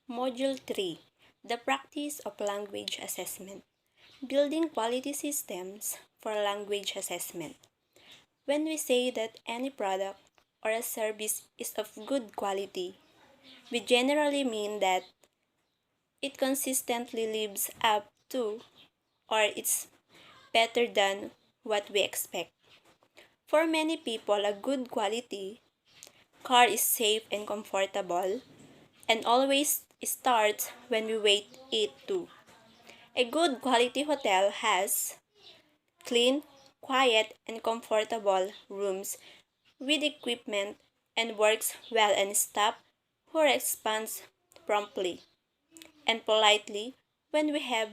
Module 3: The Practice of Language Assessment. Building Quality Systems for Language Assessment. When we say that any product or a service is of good quality, we generally mean that it consistently lives up to or it's better than what we expect. For many people, a good quality car is safe and comfortable and always starts when we wait it to. A good quality hotel has clean, quiet, and comfortable rooms with equipment and works well and staff who responds promptly and politely when we have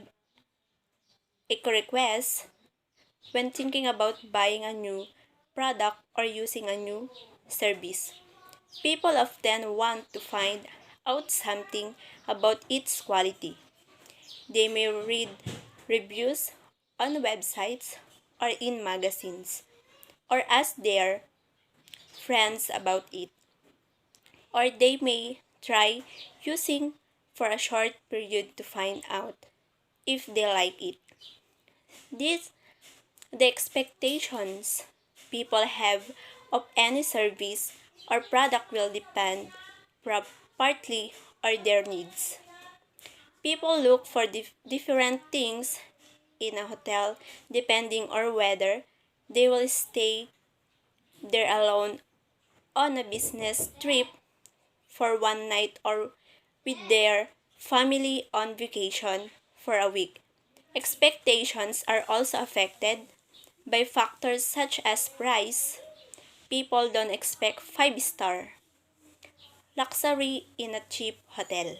a request. When thinking about buying a new product or using a new service, people often want to find out something about its quality. They may read reviews on websites or in magazines, or ask their friends about it, or they may try using for a short period to find out if they like it. These the expectations people have of any service or product will depend partly on their needs. People look for different things in a hotel depending on whether they will stay there alone on a business trip for one night or with their family on vacation for a week. Expectations are also affected by factors such as price. People don't expect 5-star luxury in a cheap hotel.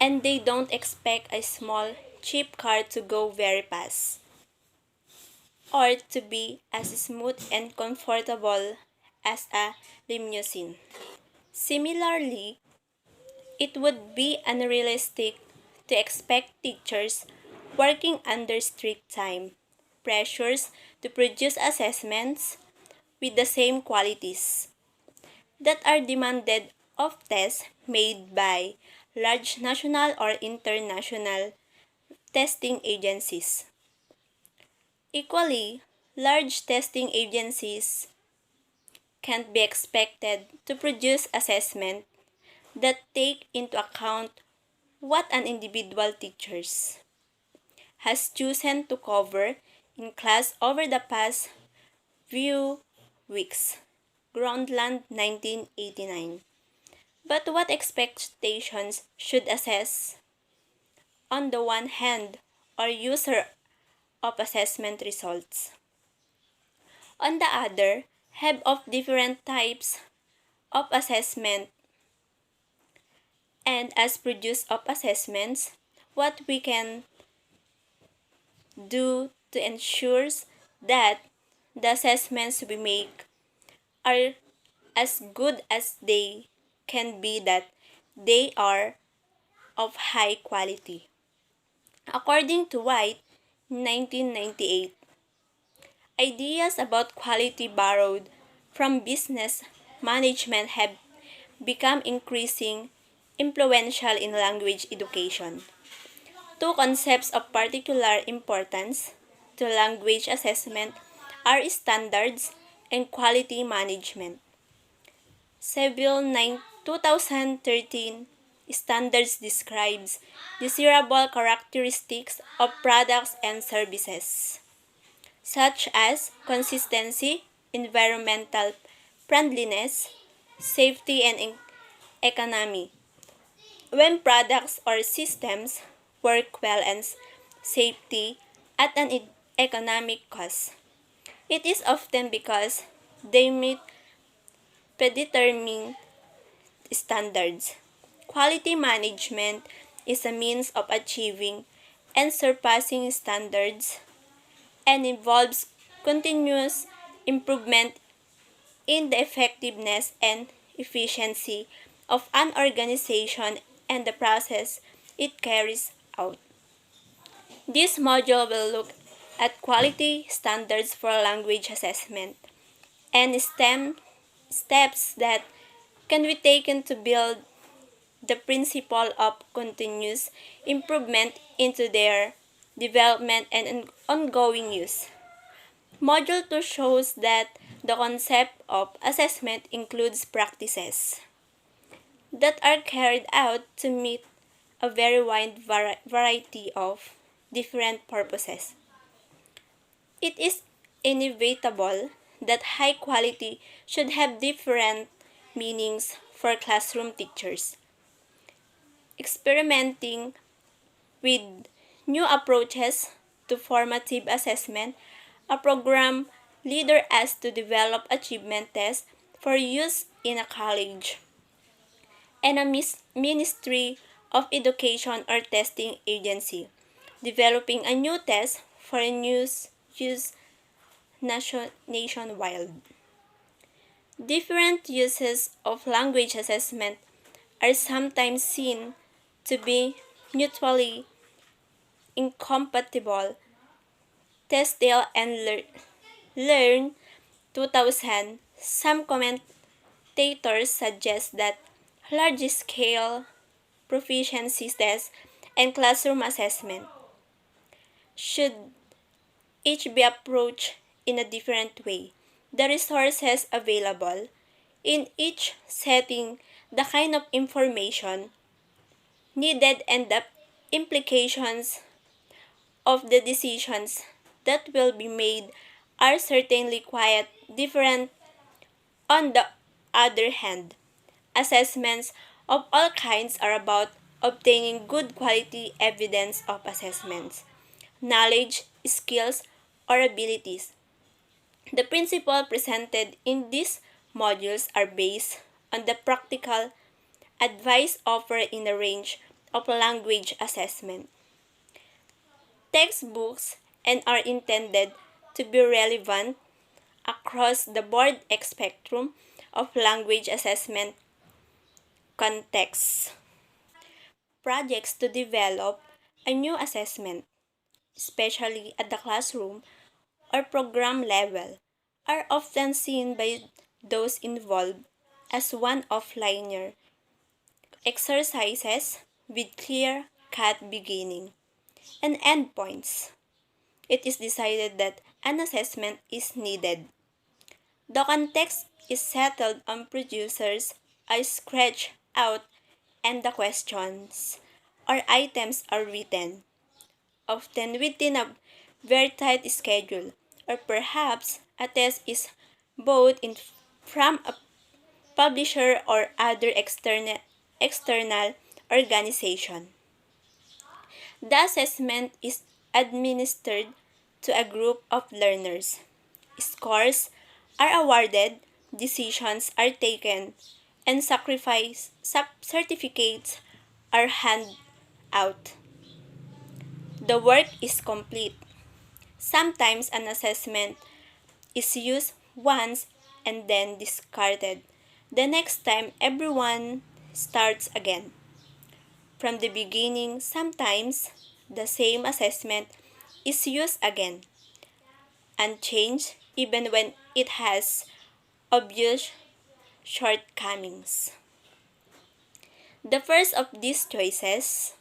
And they don't expect a small, cheap car to go very fast or to be as smooth and comfortable as a limousine. Similarly, it would be unrealistic to expect teachers working under strict time pressures to produce assessments with the same qualities that are demanded of tests made by large national or international testing agencies. Equally, large testing agencies can't be expected to produce assessments that take into account what an individual teacher has chosen to cover in class over the past few weeks. Groundland 1989. But what expectations should assess, on the one hand, or user of assessment results? On the other, have of different types of assessment and as produce of assessments, what we can do to ensure that the assessments we make are as good as they can be, that they are of high quality. According to White, 1998, ideas about quality borrowed from business management have become increasingly influential in language education. Two concepts of particular importance to language assessment are standards and quality management. Seville 2013 standards describes desirable characteristics of products and services, such as consistency, environmental friendliness, safety, and economy. When products or systems work well and safety at an economic cost, it is often because they meet predetermined standards. Quality management is a means of achieving and surpassing standards and involves continuous improvement in the effectiveness and efficiency of an organization and the process it carries out. This module will look at quality standards for language assessment and steps that can be taken to build the principle of continuous improvement into their development and ongoing use. Module 2 shows that the concept of assessment includes practices that are carried out to meet a very wide variety of different purposes. It is inevitable that high quality should have different meanings for classroom teachers. Experimenting with new approaches to formative assessment, a program leader asked to develop achievement tests for use in a college, and a Ministry of Education or testing agency developing a new test for use nationwide. Different uses of language assessment are sometimes seen to be mutually incompatible. Tesdale and Learn 2000, some commentators suggest that large-scale proficiency tests and classroom assessment should each be approached in a different way. The resources available in each setting, the kind of information needed, and the implications of the decisions that will be made are certainly quite different. On the other hand, assessments of all kinds are about obtaining good quality evidence of assessments, knowledge, skills, or abilities. The principles presented in these modules are based on the practical advice offered in a range of language assessment textbooks and are intended to be relevant across the board spectrum of language assessment contexts. Projects to develop a new assessment, especially at the classroom or program level, are often seen by those involved as one-off linear exercises with clear-cut beginning and end points. It is decided that an assessment is needed. The context is settled on producers are sketched out and the questions or items are written, often within a very tight schedule, or perhaps a test is bought in from a publisher or other external organization. The assessment is administered to a group of learners. Scores are awarded, decisions are taken, and certificates are handed out. The work is complete. Sometimes an assessment is used once and then discarded. The next time, everyone starts again. From the beginning, sometimes the same assessment is used again, unchanged even when it has obvious shortcomings. The first of these choices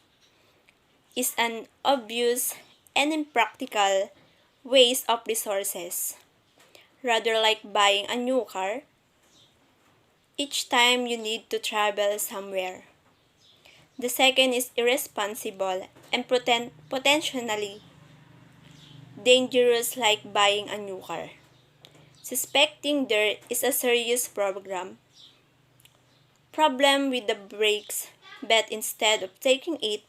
is an obvious and impractical waste of resources. Rather like buying a new car each time you need to travel somewhere. The second is irresponsible and potentially dangerous like buying a new car. Suspecting there is a serious problem with the brakes, but instead of taking it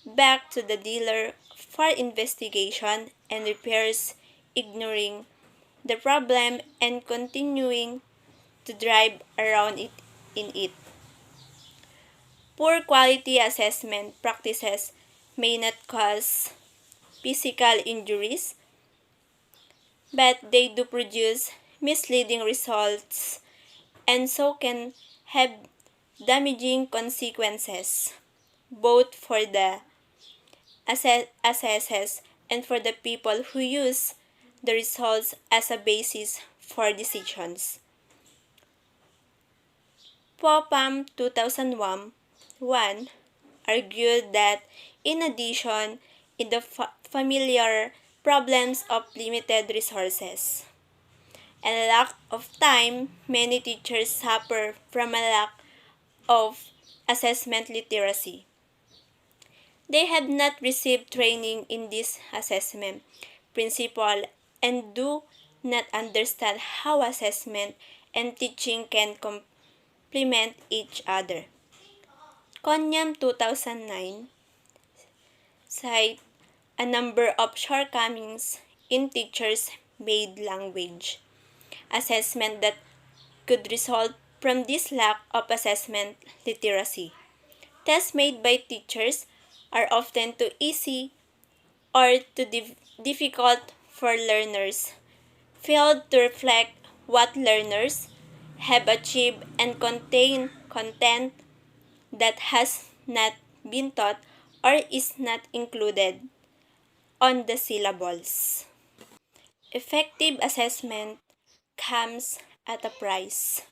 back to the dealer for investigation and repairs, ignoring the problem and continuing to drive around in it. Poor quality assessment practices may not cause physical injuries, but they do produce misleading results and so can have damaging consequences, both for the assessors and for the people who use the results as a basis for decisions. POPAM 2001 argued that in addition in the familiar problems of limited resources and lack of time, many teachers suffer from a lack of assessment literacy. They have not received training in this assessment principle and do not understand how assessment and teaching can complement each other. Konyam 2009 cite a number of shortcomings in teachers-made language assessment that could result from this lack of assessment literacy. Tests made by teachers are often too easy or too difficult for learners, failed to reflect what learners have achieved, and contain content that has not been taught or is not included on the syllables. Effective assessment comes at a price.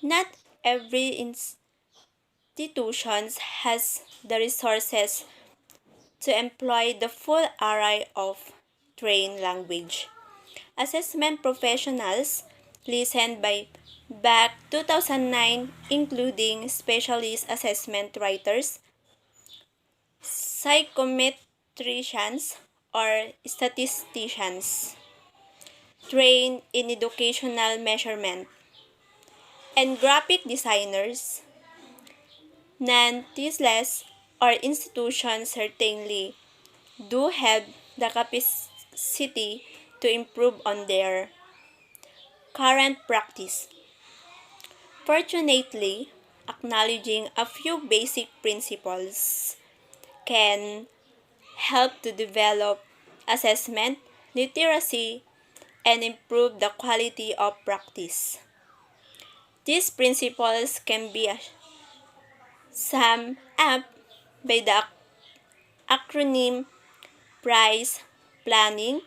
Not every institution has the resources to employ the full array of trained language assessment professionals listened by back 2009 including specialist assessment writers, psychometricians, or statisticians trained in educational measurement, and graphic designers. Nonetheless, our institutions certainly do have the capacity to improve on their current practice. Fortunately, acknowledging a few basic principles can help to develop assessment, literacy, and improve the quality of practice. These principles can be summed up by the acronym PRICE, planning,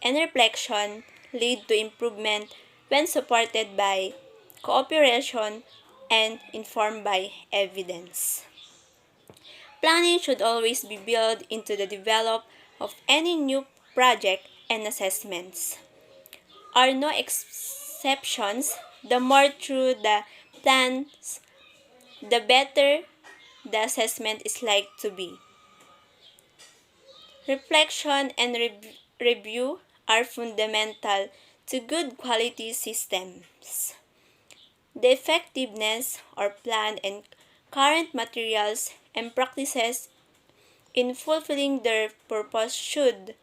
and reflection lead to improvement when supported by cooperation and informed by evidence. Planning should always be built into the development of any new project and assessments. Are no exceptions, the more through the plans, the better the assessment is likely to be. Reflection and review are fundamental to good quality systems. The effectiveness or plan and current materials and practices in fulfilling their purpose should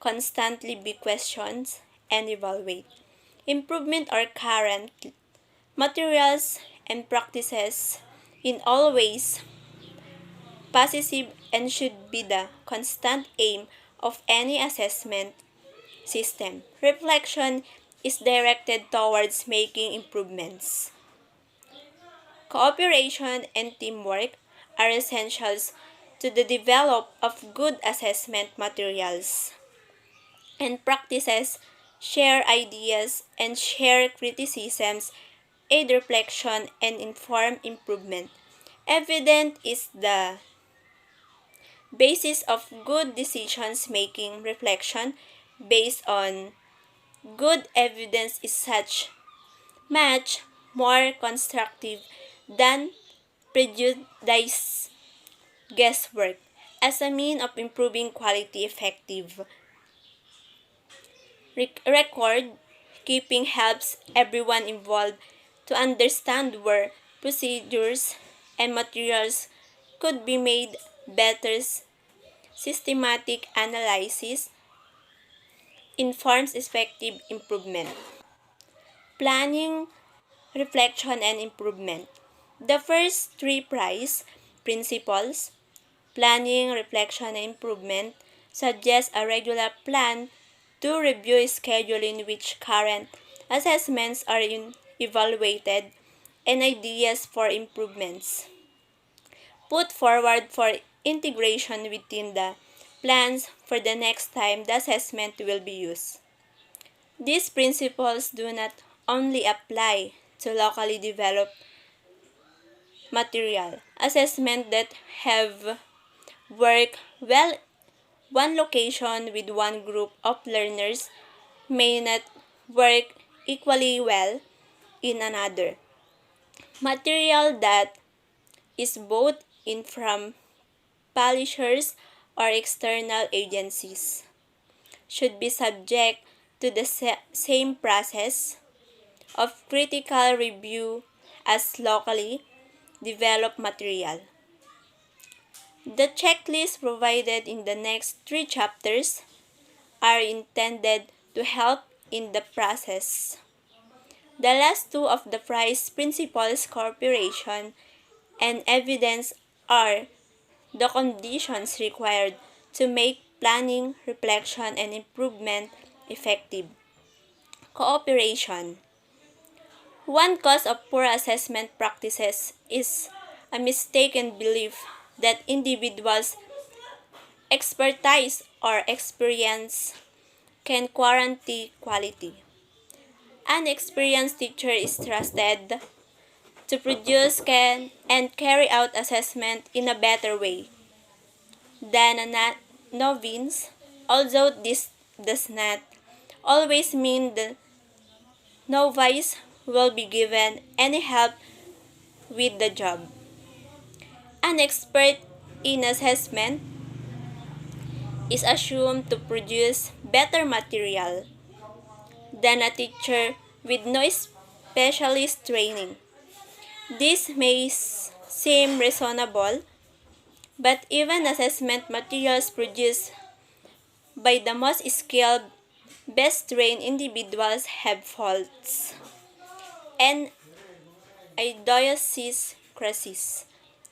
constantly be questioned and evaluated. Improvement or current materials and practices in all ways positive and should be the constant aim of any assessment system. Reflection is directed towards making improvements. Cooperation and teamwork are essentials to the development of good assessment materials and practices. Share ideas and share criticisms, aid reflection, and inform improvement. Evidence is the basis of good decisions making. Reflection based on good evidence is much more constructive than prejudiced guesswork as a mean of improving quality. Effective record keeping helps everyone involved to understand where procedures and materials could be made better. Systematic analysis informs effective improvement. Planning, reflection, and improvement. The first three PRICE principles, planning, reflection, and improvement, suggest a regular plan to review schedule in which current assessments are evaluated and ideas for improvements put forward for integration within the plans for the next time the assessment will be used. These principles do not only apply to locally developed material. Assessment that have worked well one location with one group of learners may not work equally well in another. Material that is both in from publishers or external agencies should be subject to the same process of critical review as locally developed material. The checklist provided in the next three chapters are intended to help in the process. The last two of the price principles cooperation and evidence are the conditions required to make planning, reflection, and improvement effective. Cooperation. One cause of poor assessment practices is a mistaken belief that individuals' expertise or experience can guarantee quality. An experienced teacher is trusted to produce can and carry out assessment in a better way than a novice, although this does not always mean the novice will be given any help with the job. An expert in assessment is assumed to produce better material than a teacher with no specialist training. This may seem reasonable, but even assessment materials produced by the most skilled, best trained individuals have faults and idiosyncrasies.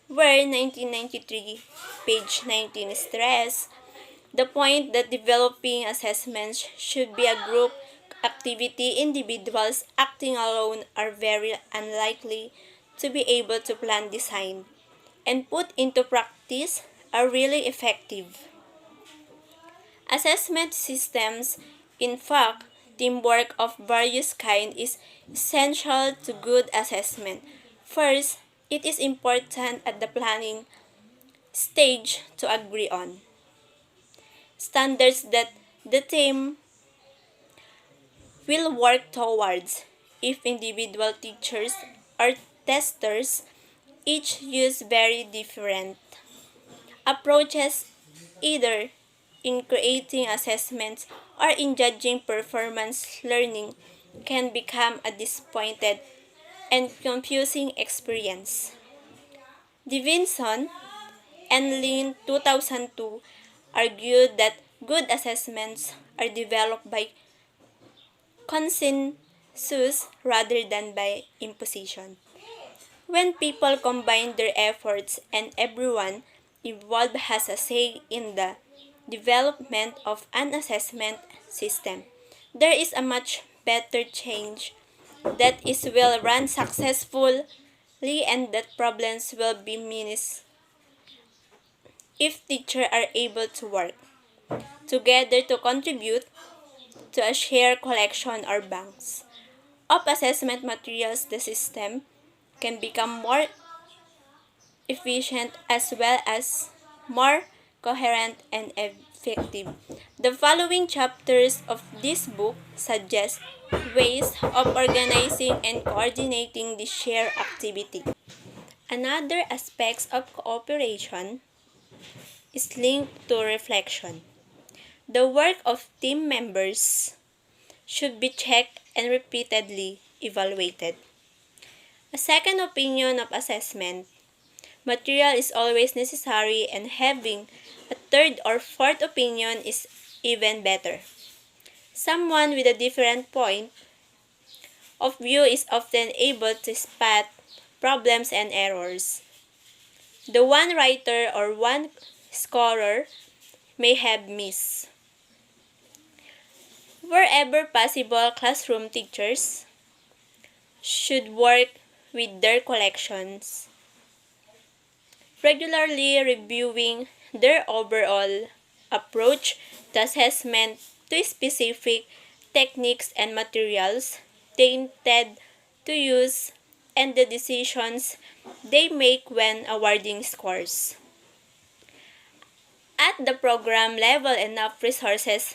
Where 1993, page 19 stress the point that developing assessments should be a group activity. Individuals acting alone are very unlikely to be able to plan, design, and put into practice are really effective. Assessment systems, in fact, teamwork of various kinds is essential to good assessment. First, it is important at the planning stage to agree on standards that the team will work towards. If individual teachers or testers each use very different approaches, either in creating assessments or in judging performance, learning can become a disappointed and confusing experience. Davidson and Lin 2002 argued that good assessments are developed by consensus rather than by imposition. When people combine their efforts and everyone involved has a say in the development of an assessment system, there is a much better change that is will run successfully and that problems will be minimized if teachers are able to work together to contribute to a shared collection or banks of assessment materials. The system can become more efficient as well as more coherent and effective. The following chapters of this book suggest ways of organizing and coordinating this shared activity. Another aspect of cooperation is linked to reflection. The work of team members should be checked and repeatedly evaluated. A second opinion of assessment material is always necessary, and having a third or fourth opinion is even better. Someone with a different point of view is often able to spot problems and errors. The one writer or one scholar may have missed. Wherever possible, classroom teachers should work with their collections, regularly reviewing their overall approach to assessment to specific techniques and materials they intend to use and the decisions they make when awarding scores. At the program level, enough resources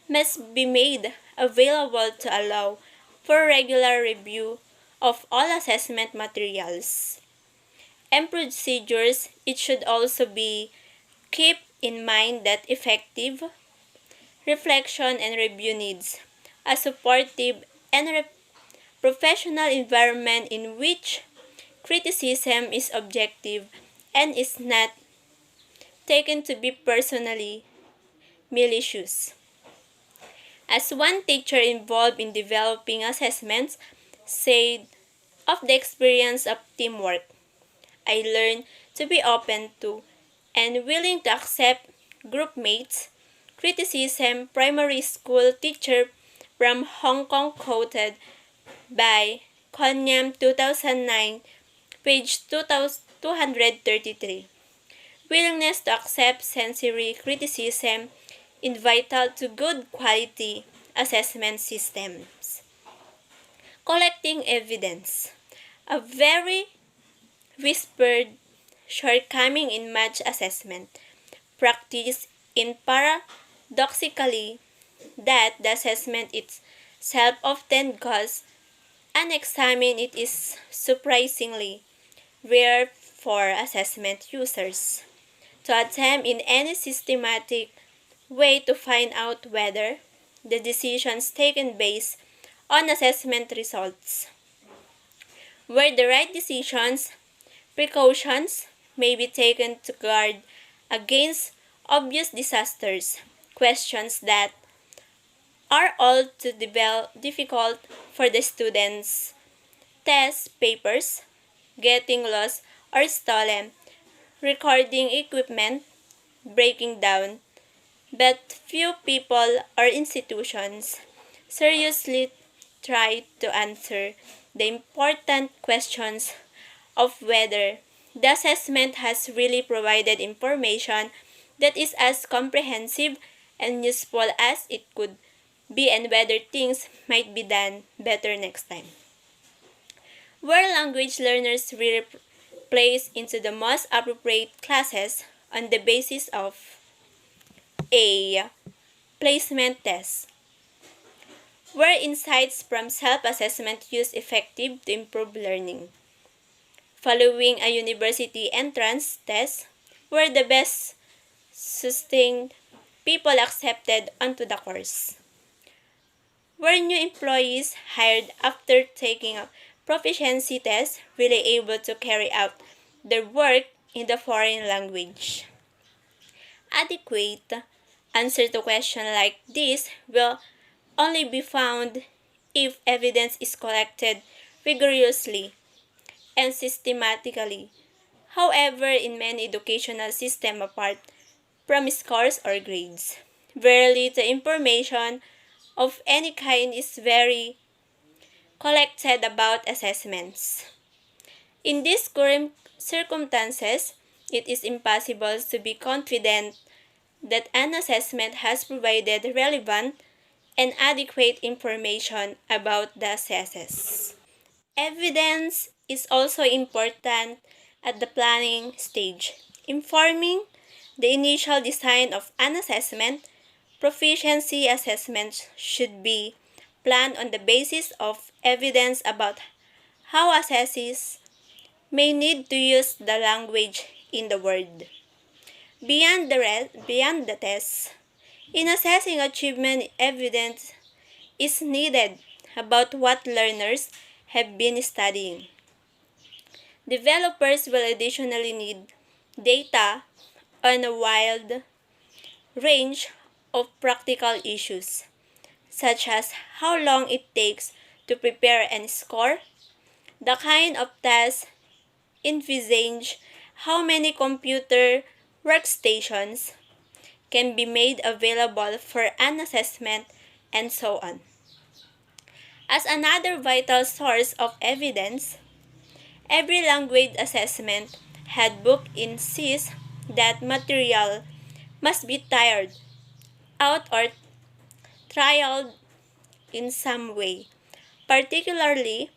must be made available to allow for regular review of all assessment materials and procedures. It should also be keep in mind that effective reflection and review needs a supportive and professional environment in which criticism is objective and is not taken to be personally malicious. As one teacher involved in developing assessments said of the experience of teamwork, I learned to be open to and willing to accept group mates' criticism. Primary school teacher from Hong Kong quoted by Konyam 2009, page 233. Willingness to accept sensory criticism is vital to good quality assessment systems. Collecting evidence. A very whispered shortcoming in math assessment practice in paradoxically that the assessment itself often goes unexamined. It is surprisingly rare for assessment users to attempt in any systematic way to find out whether the decisions taken based on assessment results were the right decisions. Precautions may be taken to guard against obvious disasters, questions that are all too difficult for the students, test papers, getting lost or stolen, recording equipment breaking down, but few people or institutions seriously try to answer the important questions of whether the assessment has really provided information that is as comprehensive and useful as it could be, and whether things might be done better next time. Where language learners really placed into the most appropriate classes on the basis of a placement test, where insights from self-assessment used effective to improve learning. Following a university entrance test, were the best sustained people accepted onto the course. Were new employees hired after taking a proficiency test really able to carry out their work in the foreign language? Adequate answer to questions like this will only be found if evidence is collected rigorously and systematically. However, in many educational systems, apart from scores or grades, very little information of any kind is very collected about assessments. In these current circumstances, it is impossible to be confident that an assessment has provided relevant and adequate information about the assesses. Evidence is also important at the planning stage. Informing the initial design of an assessment, proficiency assessments should be planned on the basis of evidence about how assessees may need to use the language in the word. Beyond the test, in assessing achievement, evidence is needed about what learners have been studying. Developers will additionally need data on a wide range of practical issues, such as how long it takes to prepare and score, the kind of task envisaged, how many computer workstations can be made available for an assessment, and so on. As another vital source of evidence, every language assessment handbook insists that material must be tired out or trialed in some way, particularly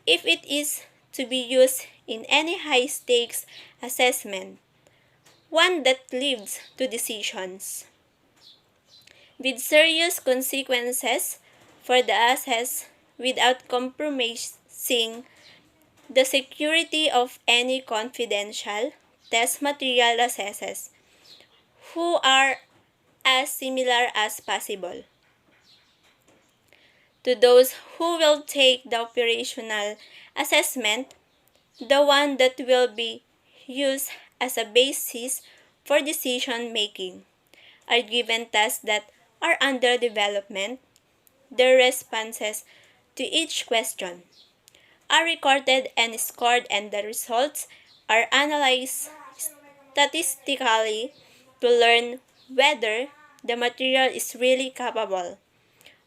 if it is to be used in any high-stakes assessment, one that leads to decisions with serious consequences for the assess without compromising the security of any confidential test material assesses who are as similar as possible to those who will take the operational assessment, the one that will be used as a basis for decision making, are given tasks that are under development. Their responses to each question are recorded and scored, and the results are analyzed statistically to learn whether the material is really capable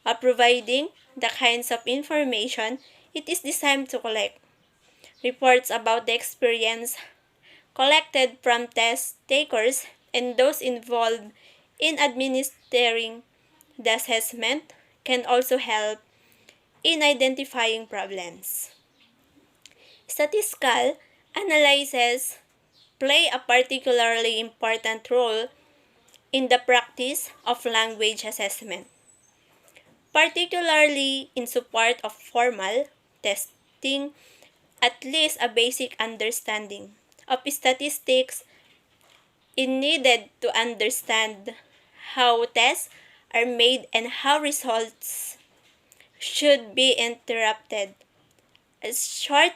of providing the kinds of information it is designed to collect. Reports about the experience collected from test takers and those involved in administering the assessment can also help in identifying problems. Statistical analyses play a particularly important role in the practice of language assessment, particularly in support of formal testing. At least a basic understanding of statistics is needed to understand how tests are made and how results should be interpreted. A short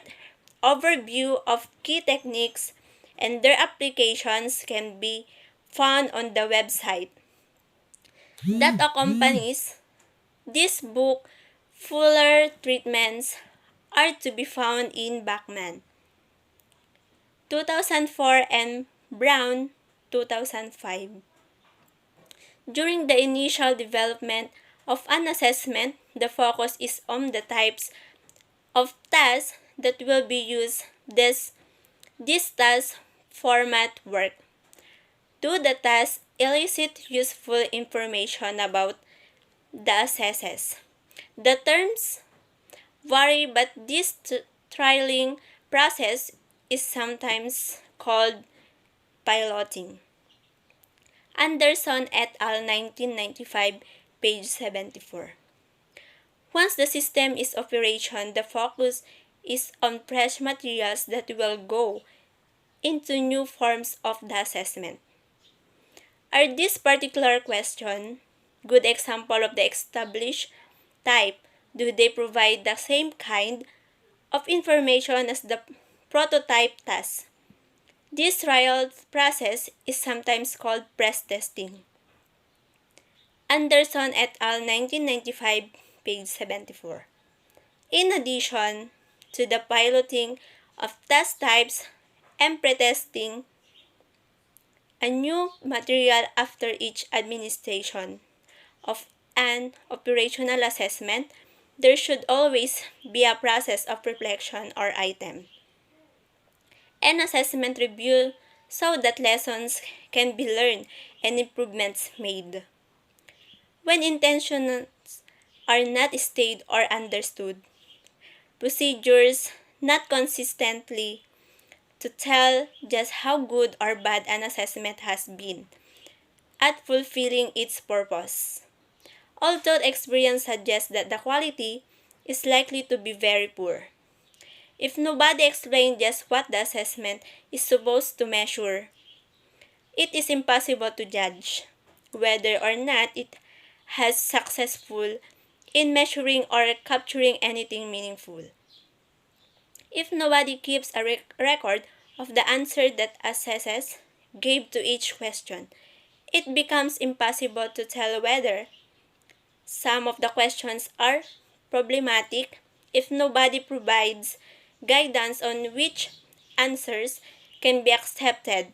overview of key techniques and their applications can be found on the website that accompanies this book. Fuller treatments are to be found in Bachman, 2004, and Brown, 2005. During the initial development of an assessment, the focus is on the types of tasks that will be used. This task format work. Do the tasks elicit useful information about the assesses? The terms vary, but this trialing process is sometimes called piloting. Anderson et al. 1995, page 74. Once the system is operation, the focus is on fresh materials that will go into new forms of the assessment. Are this particular question good example of the established type? Do they provide the same kind of information as the prototype task? This trial process is sometimes called pre-testing. Anderson et al. 1995, page 74. In addition to the piloting of task types and pre-testing a new material after each administration of an operational assessment, there should always be a process of reflection or item, an assessment review so that lessons can be learned and improvements made. When intentions are not stated or understood, procedures not consistently to tell just how good or bad an assessment has been at fulfilling its purpose. Although experience suggests that the quality is likely to be very poor, if nobody explains just what the assessment is supposed to measure, it is impossible to judge whether or not it has successful in measuring or capturing anything meaningful. If nobody keeps a record of the answer that assessors gave to each question, it becomes impossible to tell whether some of the questions are problematic. If nobody provides guidance on which answers can be accepted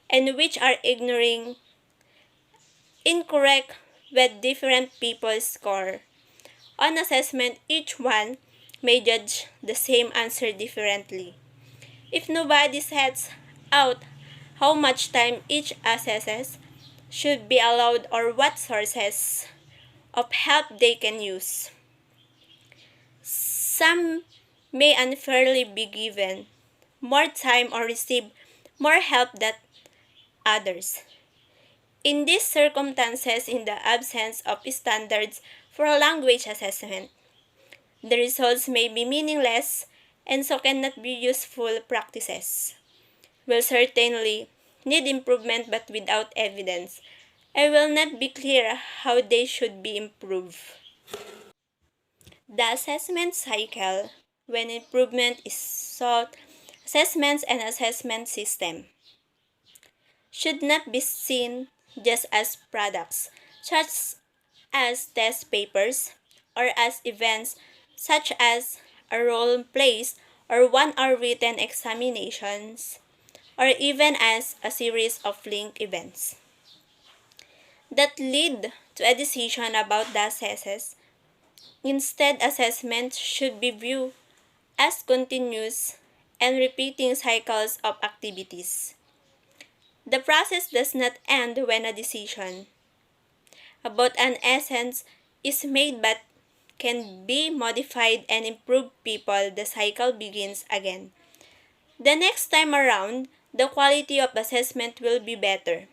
and which are incorrect when different people score on assessment, each one may judge the same answer differently. If nobody sets out how much time each assesses should be allowed or what sources of help they can use, some may unfairly be given more time or receive more help than others. In these circumstances, in the absence of standards for language assessment, the results may be meaningless and so cannot be useful practices. Will certainly need improvement but without evidence, it will not be clear how they should be improved. The assessment cycle, when improvement is sought, assessments and assessment system should not be seen just as products, such as test papers, or as events such as a role plays or 1 hour written examinations, or even as a series of linked events that lead to a decision about the assesses. Instead, assessments should be viewed as continuous and repeating cycles of activities. The process does not end when a decision about an essence is made but can be modified and improved people. The cycle begins again. The next time around, the quality of assessment will be better.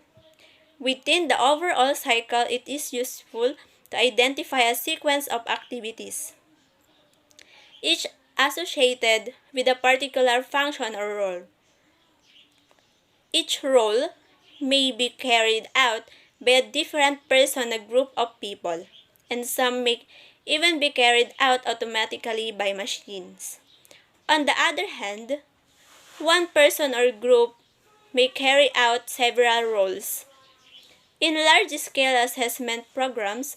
Within the overall cycle, it is useful to identify a sequence of activities, each associated with a particular function or role. Each role may be carried out by a different person or group of people, and some may even be carried out automatically by machines. On the other hand, one person or group may carry out several roles. In large-scale assessment programs,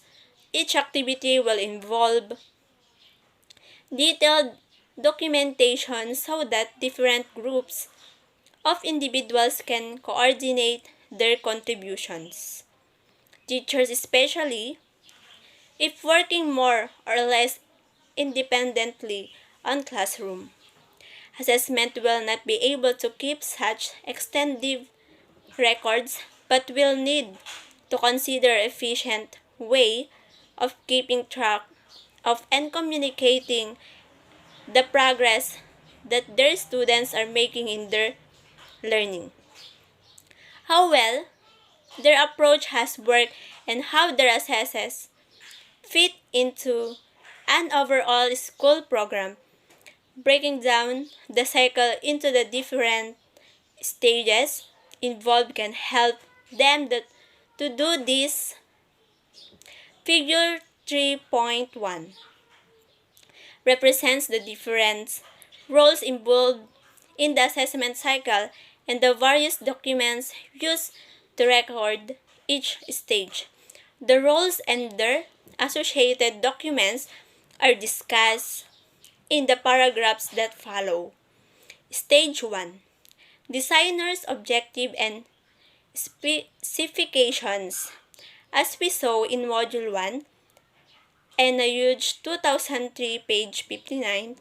each activity will involve detailed documentation so that different groups of individuals can coordinate their contributions. Teachers especially, if working more or less independently on classroom, assessment will not be able to keep such extensive records but will need to consider efficient way of keeping track of and communicating the progress that their students are making in their learning. How well their approach has worked and how their assesses fit into an overall school program, breaking down the cycle into the different stages involved can help them to do this. Figure 3.1 represents the different roles involved in the assessment cycle and the various documents used to record each stage. The roles and their associated documents are discussed in the paragraphs that follow. Stage 1. Designer's objective and specifications. As we saw in Module 1 and a huge 2003 page 59,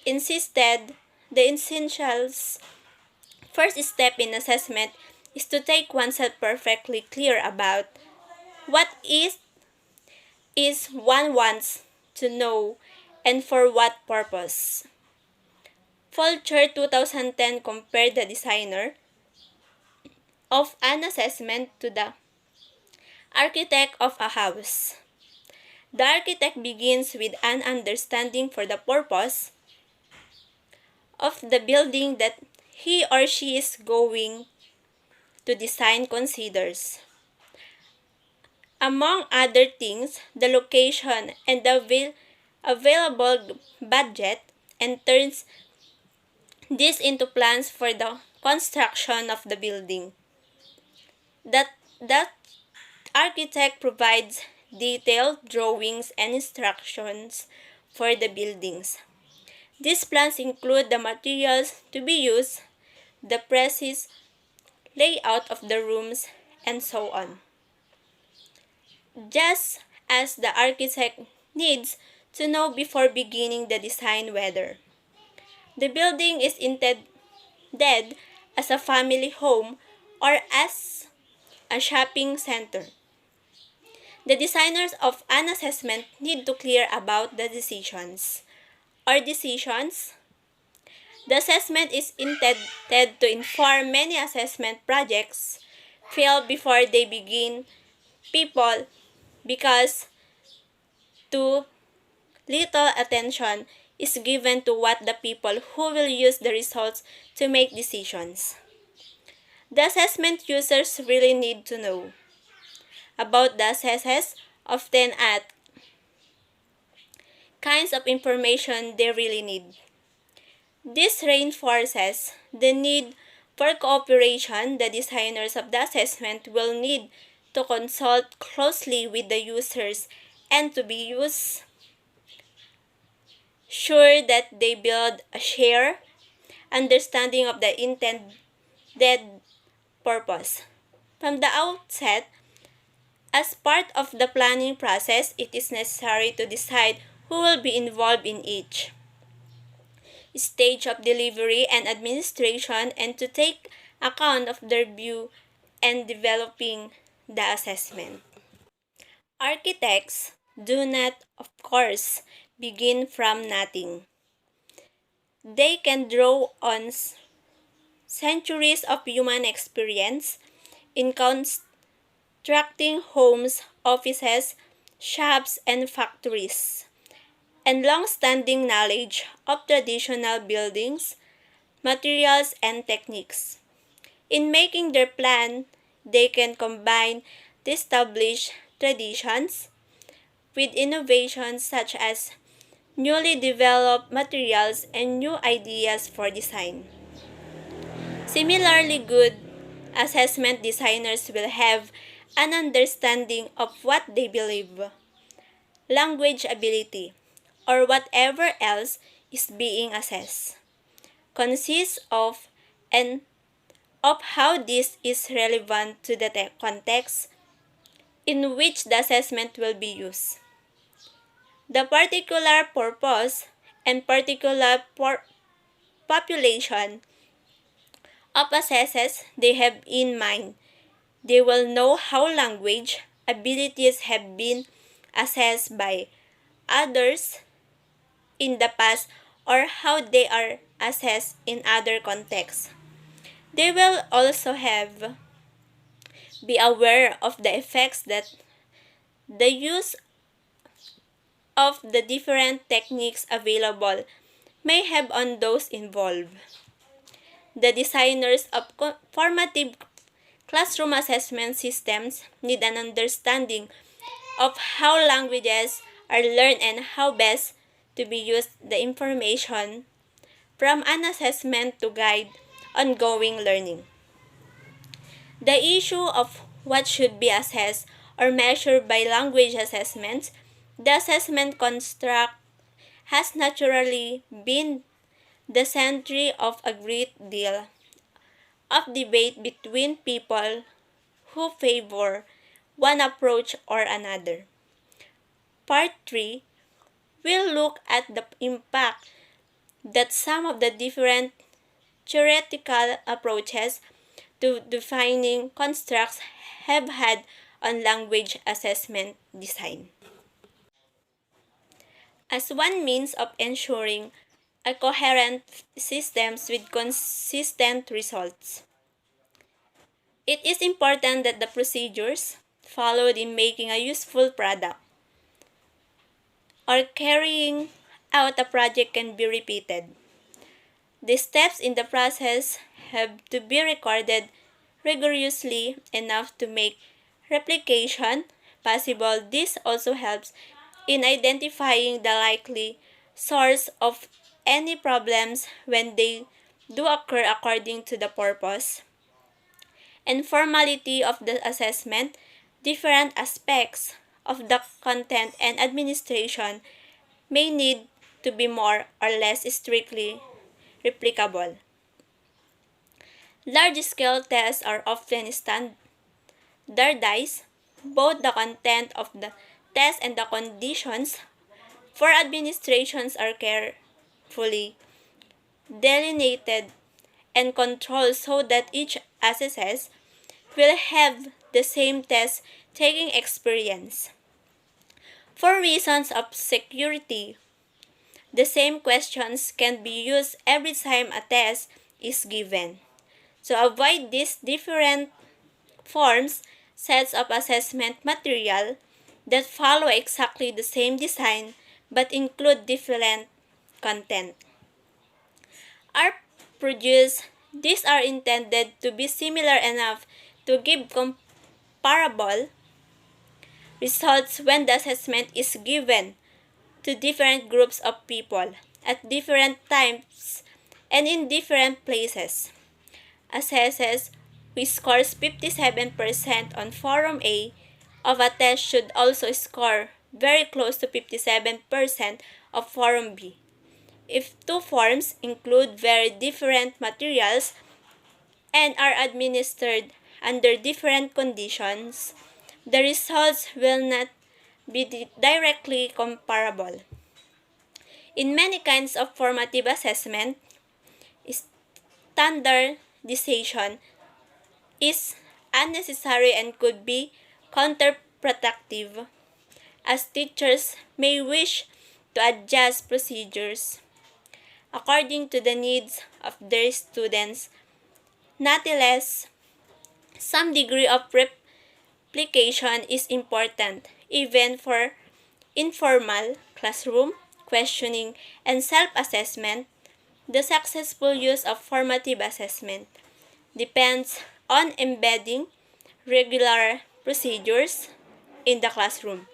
insisted the essentials. First step in assessment is to take oneself perfectly clear about what is one wants to know and for what purpose. Fulcher 2010 compared the designer of an assessment to the architect of a house. The architect begins with an understanding for the purpose of the building that he or she is going to design considers, among other things, the location and the available budget, and turns this into plans for the construction of the building. That architect provides detailed drawings and instructions for the buildings. These plans include the materials to be used, the precise layout of the rooms, and so on. Just as the architect needs to know before beginning the design whether the building is intended as a family home or as a shopping center. The designers of an assessment need to clear about the decisions or decisions. The assessment is intended to inform many assessment projects fail before they begin people because too little attention is given to what the people who will use the results to make decisions. The assessment users really need to know about the assessors often at kinds of information they really need. This reinforces the need for cooperation. The designers of the assessment will need to consult closely with the users and to be sure that they build a shared understanding of the intended purpose. From the outset, as part of the planning process, it is necessary to decide who will be involved in each stage of delivery and administration and to take account of their view and developing the assessment. Architects do not, of course, begin from nothing. They can draw on centuries of human experience in constructing homes, offices, shops, and factories, and long-standing knowledge of traditional buildings, materials, and techniques. In making their plan, they can combine the established traditions with innovations such as newly developed materials and new ideas for design. Similarly, good assessment designers will have an understanding of what they believe, language ability, or whatever else is being assessed, consists of and of how this is relevant to the context in which the assessment will be used. The particular purpose and particular population of assessors they have in mind. They will know how language abilities have been assessed by others in the past or how they are assessed in other contexts. They will also be aware of the effects that the use of the different techniques available may have on those involved. The designers of formative classroom assessment systems need an understanding of how languages are learned and how best to be used the information from an assessment to guide ongoing learning. The issue of what should be assessed or measured by language assessments, the assessment construct has naturally been the center of a great deal of debate between people who favor one approach or another. Part 3 will look at the impact that some of the different theoretical approaches to defining constructs have had on language assessment design. As one means of ensuring a coherent systems with consistent results, it is important that the procedures followed in making a useful product or carrying out a project can be repeated. The steps in the process have to be recorded rigorously enough to make replication possible. This also helps in identifying the likely source of any problems when they do occur according to the purpose and formality of the assessment. Different aspects of the content and administration may need to be more or less strictly replicable. Large-scale tests are often standardized. Both the content of the test and the conditions for administrations are carefully delineated and controlled so that each assessor will have the same test taking experience. For reasons of security, the same questions can be used every time a test is given. To avoid these different forms, sets of assessment material that follow exactly the same design but include different content are produced. These are intended to be similar enough to give comparable results when the assessment is given to different groups of people at different times and in different places. Assessors who scores 57% on Forum A of a test should also score very close to 57% of Forum B. If two forms include very different materials and are administered under different conditions, the results will not be directly comparable. In many kinds of formative assessment, standardization is unnecessary and could be counterproductive, as teachers may wish to adjust procedures according to the needs of their students. Nonetheless, some degree of replication is important, even for informal classroom questioning and self-assessment. The successful use of formative assessment depends on embedding regular procedures in the classroom.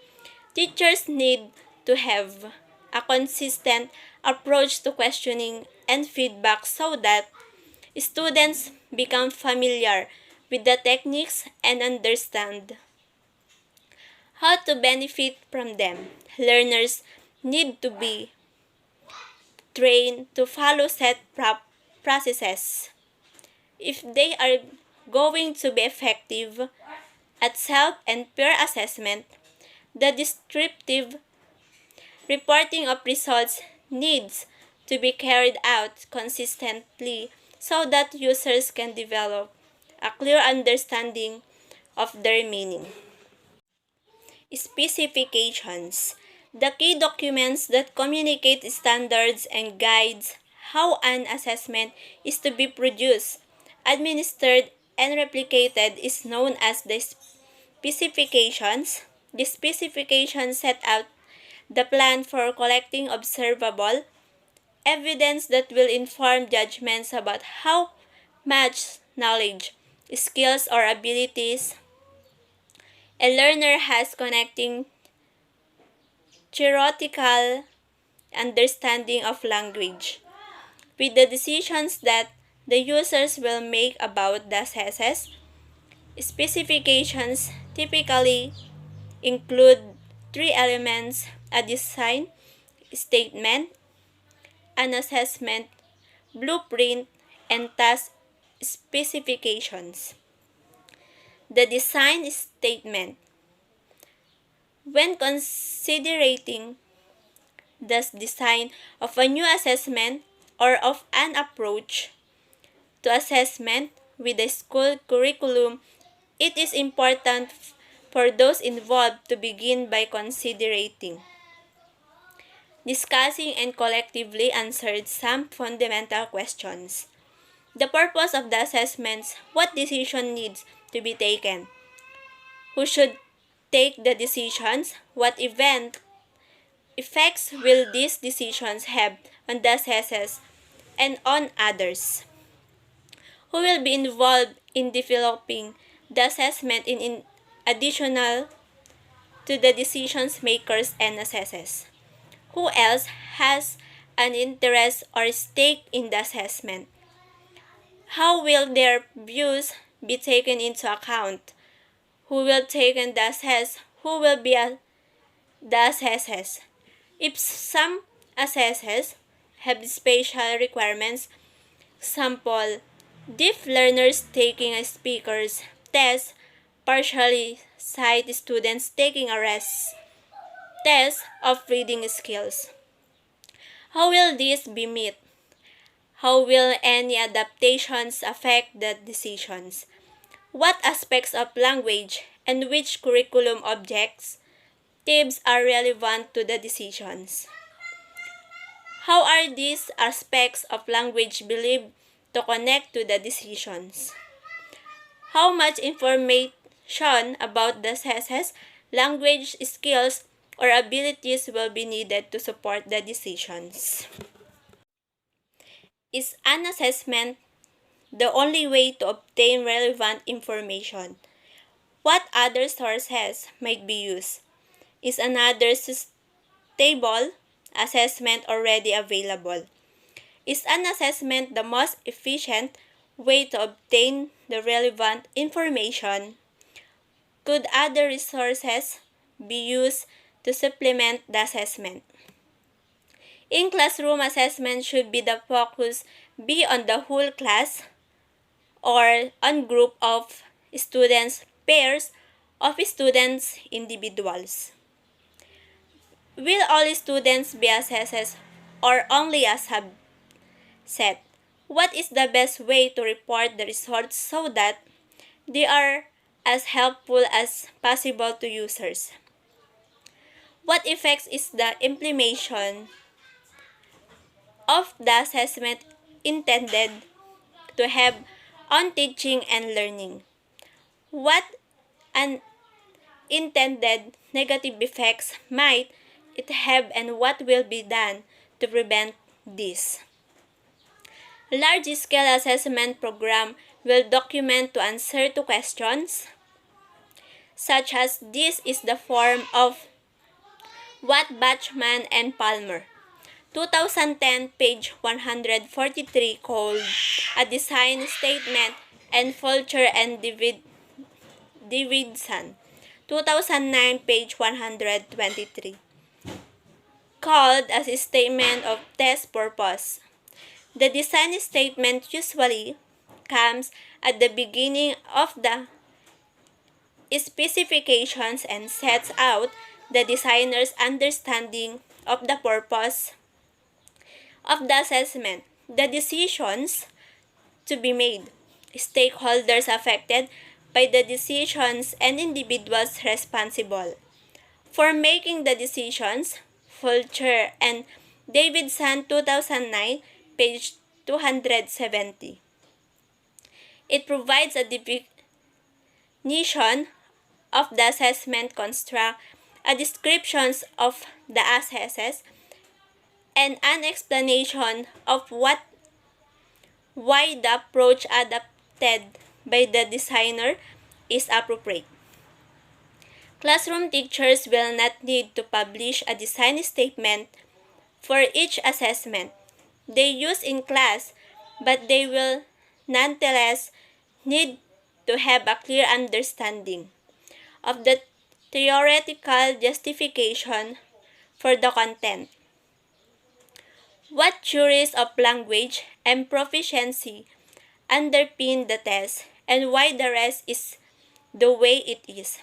Teachers need to have a consistent approach to questioning and feedback so that students become familiar with the techniques and understand how to benefit from them. Learners need to be trained to follow set processes if they are going to be effective at self and peer assessment. The descriptive reporting of results needs to be carried out consistently so that users can develop a clear understanding of their meaning. Specifications. The key documents that communicate standards and guides how an assessment is to be produced, administered, and replicated is known as the specifications. The specifications set out the plan for collecting observable evidence that will inform judgments about how much knowledge, skills, or abilities a learner has connecting theoretical understanding of language with the decisions that the users will make about the assessments. Specifications typically include three elements: a design statement, an assessment blueprint, and task specifications. The design statement. When considering the design of a new assessment or of an approach to assessment with the school curriculum, it is important for those involved to begin by considering, discussing, and collectively answer some fundamental questions. The purpose of the assessments: what decision needs to be taken, who should take the decisions, what effects will these decisions have on the assessors and on others, who will be involved in developing the assessment in additional to the decisions makers and assessors, who else has an interest or stake in the assessment, how will their views be taken into account, who will take the assess, who will be the assessors. If some assessors have special requirements, example, deaf learners taking a speaker's test, partially sight students taking a rest test of reading skills. How will this be met? How will any adaptations affect the decisions? What aspects of language and which curriculum objectives are relevant to the decisions? How are these aspects of language believed to connect to the decisions? How much information about the assessed language skills or abilities will be needed to support the decisions? Is an assessment the only way to obtain relevant information? What other sources might be used? Is another suitable assessment already available? Is an assessment the most efficient way to obtain the relevant information? Could other resources be used to supplement the assessment? In classroom assessment, should be the focus be on the whole class or on group of students, pairs of students, individuals? Will all students be assessed or only a subset? What is the best way to report the results so that they are as helpful as possible to users? What effects is the implementation of the assessment intended to have on teaching and learning? What unintended negative effects might it have, and what will be done to prevent this? Large-scale assessment program will document to answer to questions such as this is the form of what Bachman and Palmer 2010 page 143 called a design statement, and Fulcher and Davidson 2009 page 123 called as a statement of test purpose. The design statement usually comes at the beginning of the specifications and sets out the designer's understanding of the purpose of the assessment, the decisions to be made, stakeholders affected by the decisions, and individuals responsible for making the decisions. Fulcher and Davidson 2009 page 270. It provides a definition of the assessment construct, a description of the assesses, and an explanation of why the approach adopted by the designer is appropriate. Classroom teachers will not need to publish a design statement for each assessment they use in class, but they will nonetheless need to have a clear understanding of the theoretical justification for the content. What theories of language and proficiency underpin the test, and why the rest is the way it is?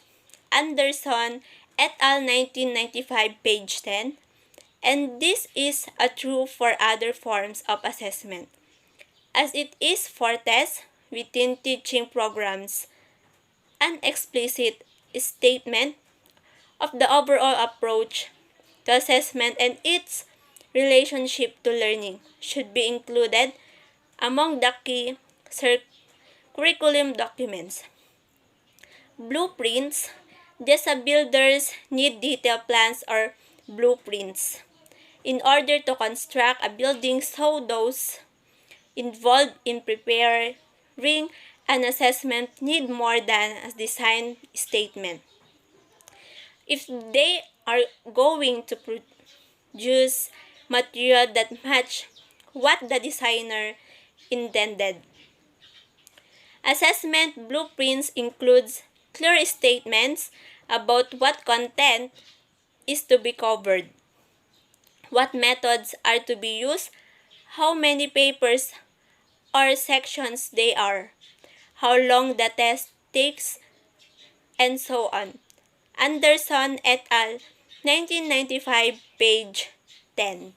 Anderson et al. 1995 page 10. And this is true for other forms of assessment, as it is for tests within teaching programs. An explicit statement of the overall approach to assessment and its relationship to learning should be included among the key curriculum documents. Blueprints. DESA builders need detailed plans or blueprints in order to construct a building, so those involved in preparing an assessment need more than a design statement. If they are going to produce material that match what the designer intended. Assessment blueprints includes clear statements about what content is to be covered, what methods are to be used, how many papers or sections they are, how long the test takes, and so on. Anderson et al. 1995, page 10.